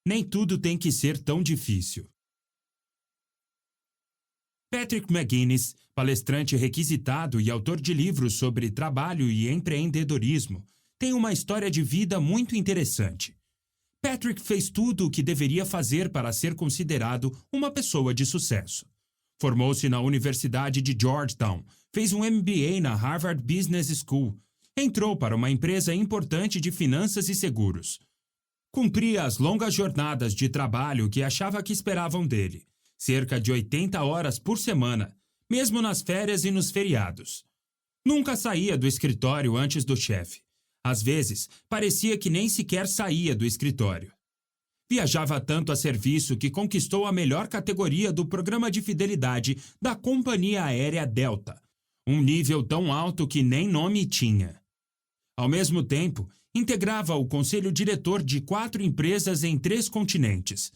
Nem tudo tem que ser tão difícil. Patrick McGuinness, palestrante requisitado e autor de livros sobre trabalho e empreendedorismo, tem uma história de vida muito interessante. Patrick fez tudo o que deveria fazer para ser considerado uma pessoa de sucesso. Formou-se na Universidade de Georgetown, fez um MBA na Harvard Business School, entrou para uma empresa importante de finanças e seguros. Cumpria as longas jornadas de trabalho que achava que esperavam dele, cerca de 80 horas por semana, mesmo nas férias e nos feriados. Nunca saía do escritório antes do chefe. Às vezes, parecia que nem sequer saía do escritório. Viajava tanto a serviço que conquistou a melhor categoria do programa de fidelidade da companhia aérea Delta, um nível tão alto que nem nome tinha. Ao mesmo tempo, integrava o conselho diretor de 4 empresas em 3 continentes.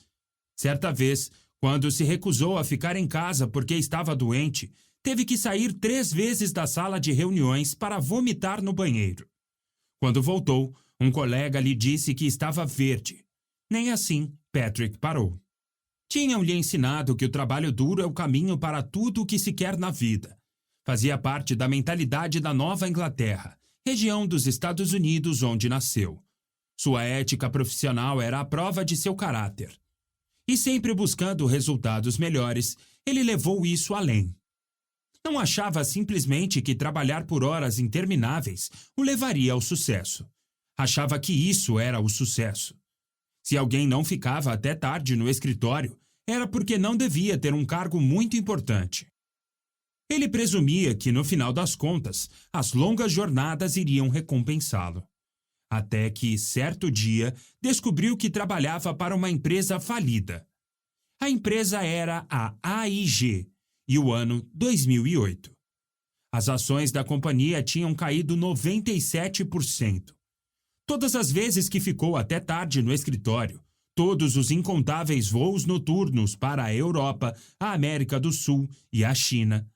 Certa vez, quando se recusou a ficar em casa porque estava doente, teve que sair 3 vezes da sala de reuniões para vomitar no banheiro. Quando voltou, um colega lhe disse que estava verde. Nem assim, Patrick parou. Tinham-lhe ensinado que o trabalho duro é o caminho para tudo o que se quer na vida. Fazia parte da mentalidade da Nova Inglaterra, região dos Estados Unidos onde nasceu. Sua ética profissional era a prova de seu caráter. E sempre buscando resultados melhores, ele levou isso além. Não achava simplesmente que trabalhar por horas intermináveis o levaria ao sucesso. Achava que isso era o sucesso. Se alguém não ficava até tarde no escritório, era porque não devia ter um cargo muito importante. Ele presumia que, no final das contas, as longas jornadas iriam recompensá-lo. Até que, certo dia, descobriu que trabalhava para uma empresa falida. A empresa era a AIG, e o ano 2008. As ações da companhia tinham caído 97%. Todas as vezes que ficou até tarde no escritório, todos os incontáveis voos noturnos para a Europa, a América do Sul e a China,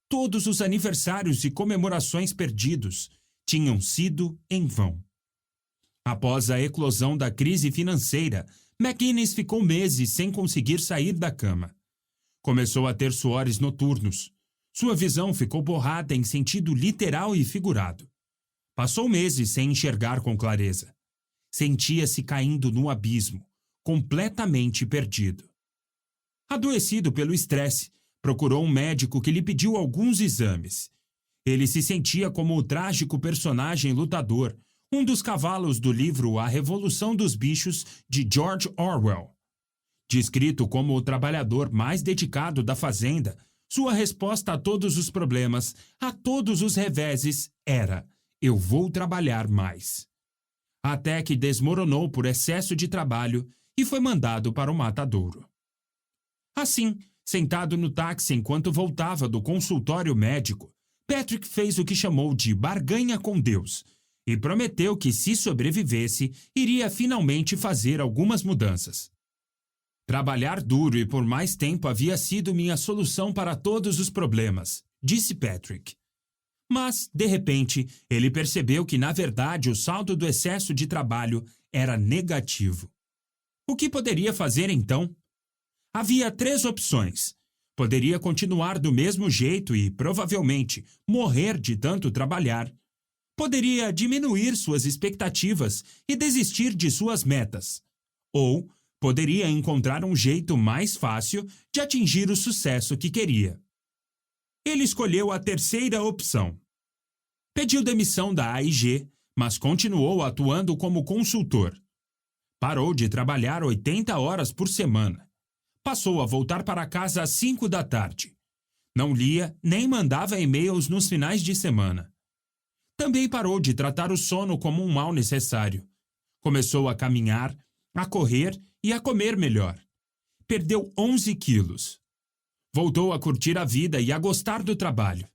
todos os aniversários e comemorações perdidos, tinham sido em vão. Após a eclosão da crise financeira, McGuinness ficou meses sem conseguir sair da cama. Começou a ter suores noturnos. Sua visão ficou borrada em sentido literal e figurado. Passou meses sem enxergar com clareza. Sentia-se caindo no abismo, completamente perdido. Adoecido pelo estresse, procurou um médico que lhe pediu alguns exames. Ele se sentia como o trágico personagem lutador, um dos cavalos do livro A Revolução dos Bichos, de George Orwell. Descrito como o trabalhador mais dedicado da fazenda, sua resposta a todos os problemas, a todos os reveses, era: eu vou trabalhar mais. Até que desmoronou por excesso de trabalho e foi mandado para o matadouro. Assim, sentado no táxi enquanto voltava do consultório médico, Patrick fez o que chamou de barganha com Deus e prometeu que, se sobrevivesse, iria finalmente fazer algumas mudanças. Trabalhar duro e por mais tempo havia sido minha solução para todos os problemas, disse Patrick. Mas, de repente, ele percebeu que, na verdade, o saldo do excesso de trabalho era negativo. O que poderia fazer então? Havia 3 opções. Poderia continuar do mesmo jeito e, provavelmente, morrer de tanto trabalhar. Poderia diminuir suas expectativas e desistir de suas metas. Ou poderia encontrar um jeito mais fácil de atingir o sucesso que queria. Ele escolheu a terceira opção. Pediu demissão da AIG, mas continuou atuando como consultor. Parou de trabalhar 80 horas por semana. Passou a voltar para casa às 5 da tarde. Não lia nem mandava e-mails nos finais de semana. Também parou de tratar o sono como um mal necessário. Começou a caminhar, a correr e a comer melhor. Perdeu 11 quilos. Voltou a curtir a vida e a gostar do trabalho.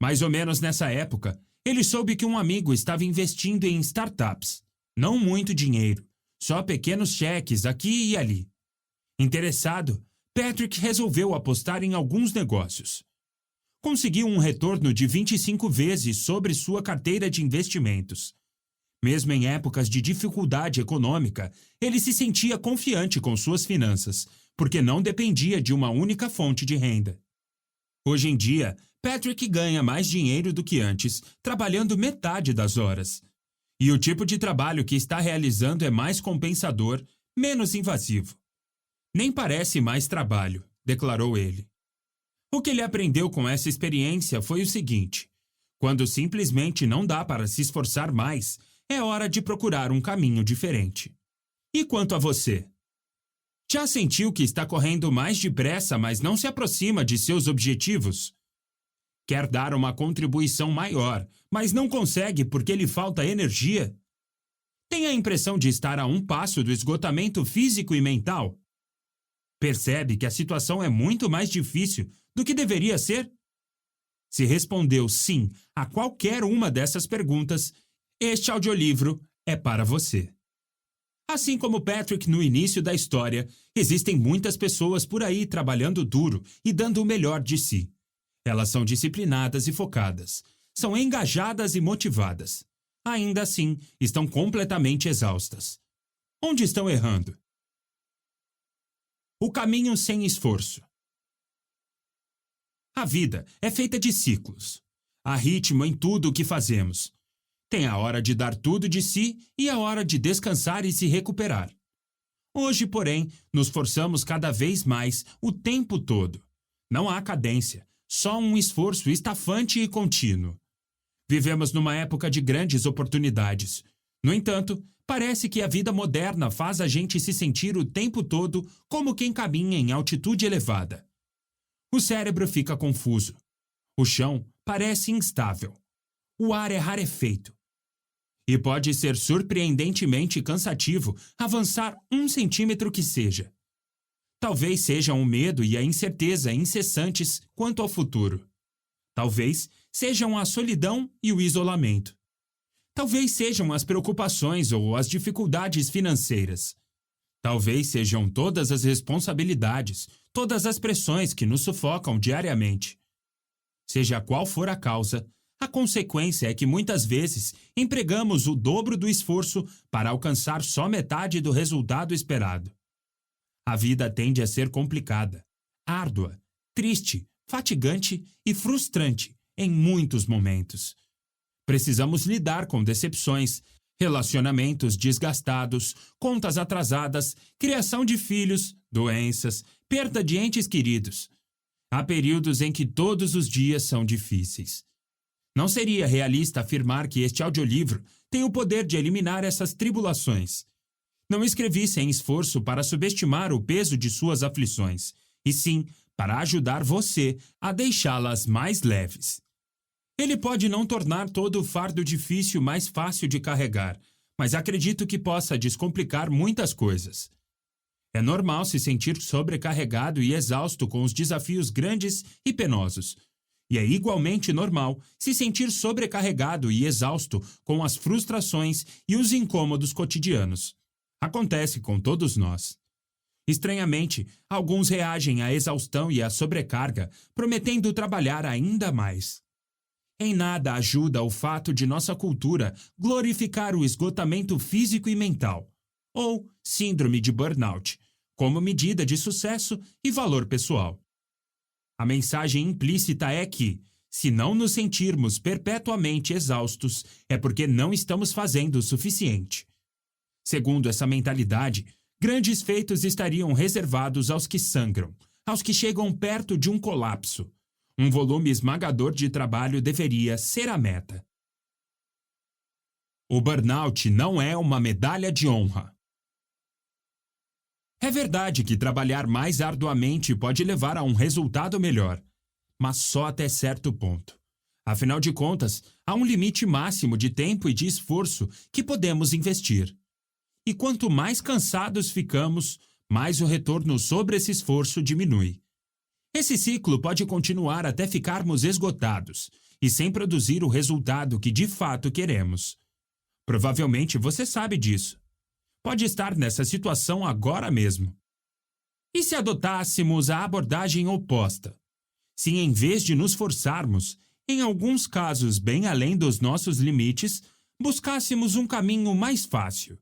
Mais ou menos nessa época, ele soube que um amigo estava investindo em startups. Não muito dinheiro, só pequenos cheques aqui e ali. Interessado, Patrick resolveu apostar em alguns negócios. Conseguiu um retorno de 25 vezes sobre sua carteira de investimentos. Mesmo em épocas de dificuldade econômica, ele se sentia confiante com suas finanças, porque não dependia de uma única fonte de renda. Hoje em dia, Patrick ganha mais dinheiro do que antes, trabalhando metade das horas. E o tipo de trabalho que está realizando é mais compensador, menos invasivo. Nem parece mais trabalho, declarou ele. O que ele aprendeu com essa experiência foi o seguinte: quando simplesmente não dá para se esforçar mais, é hora de procurar um caminho diferente. E quanto a você? Já sentiu que está correndo mais depressa, mas não se aproxima de seus objetivos? Quer dar uma contribuição maior, mas não consegue porque lhe falta energia? Tem a impressão de estar a um passo do esgotamento físico e mental? Percebe que a situação é muito mais difícil do que deveria ser? Se respondeu sim a qualquer uma dessas perguntas, este audiolivro é para você. Assim como Patrick no início da história, existem muitas pessoas por aí trabalhando duro e dando o melhor de si. Elas são disciplinadas e focadas, são engajadas e motivadas. Ainda assim, estão completamente exaustas. Onde estão errando? O caminho sem esforço. A vida é feita de ciclos. Há ritmo em tudo o que fazemos. Tem a hora de dar tudo de si e a hora de descansar e se recuperar. Hoje, porém, nos forçamos cada vez mais o tempo todo. Não há cadência, só um esforço estafante e contínuo. Vivemos numa época de grandes oportunidades. No entanto, parece que a vida moderna faz a gente se sentir o tempo todo como quem caminha em altitude elevada. O cérebro fica confuso. O chão parece instável. O ar é rarefeito. E pode ser surpreendentemente cansativo avançar 1 centímetro que seja. Talvez sejam o medo e a incerteza incessantes quanto ao futuro. Talvez sejam a solidão e o isolamento. Talvez sejam as preocupações ou as dificuldades financeiras. Talvez sejam todas as responsabilidades, todas as pressões que nos sufocam diariamente. Seja qual for a causa, a consequência é que muitas vezes empregamos o dobro do esforço para alcançar só metade do resultado esperado. A vida tende a ser complicada, árdua, triste, fatigante e frustrante em muitos momentos. Precisamos lidar com decepções, relacionamentos desgastados, contas atrasadas, criação de filhos, doenças, perda de entes queridos. Há períodos em que todos os dias são difíceis. Não seria realista afirmar que este audiolivro tem o poder de eliminar essas tribulações. Não escrevi sem esforço para subestimar o peso de suas aflições, e sim para ajudar você a deixá-las mais leves. Ele pode não tornar todo o fardo difícil mais fácil de carregar, mas acredito que possa descomplicar muitas coisas. É normal se sentir sobrecarregado e exausto com os desafios grandes e penosos. E é igualmente normal se sentir sobrecarregado e exausto com as frustrações e os incômodos cotidianos. Acontece com todos nós. Estranhamente, alguns reagem à exaustão e à sobrecarga, prometendo trabalhar ainda mais. Em nada ajuda o fato de nossa cultura glorificar o esgotamento físico e mental, ou síndrome de burnout, como medida de sucesso e valor pessoal. A mensagem implícita é que, se não nos sentirmos perpetuamente exaustos, é porque não estamos fazendo o suficiente. Segundo essa mentalidade, grandes feitos estariam reservados aos que sangram, aos que chegam perto de um colapso. Um volume esmagador de trabalho deveria ser a meta. O burnout não é uma medalha de honra. É verdade que trabalhar mais arduamente pode levar a um resultado melhor, mas só até certo ponto. Afinal de contas, há um limite máximo de tempo e de esforço que podemos investir. E quanto mais cansados ficamos, mais o retorno sobre esse esforço diminui. Esse ciclo pode continuar até ficarmos esgotados e sem produzir o resultado que de fato queremos. Provavelmente você sabe disso. Pode estar nessa situação agora mesmo. E se adotássemos a abordagem oposta? Se em vez de nos forçarmos, em alguns casos bem além dos nossos limites, buscássemos um caminho mais fácil.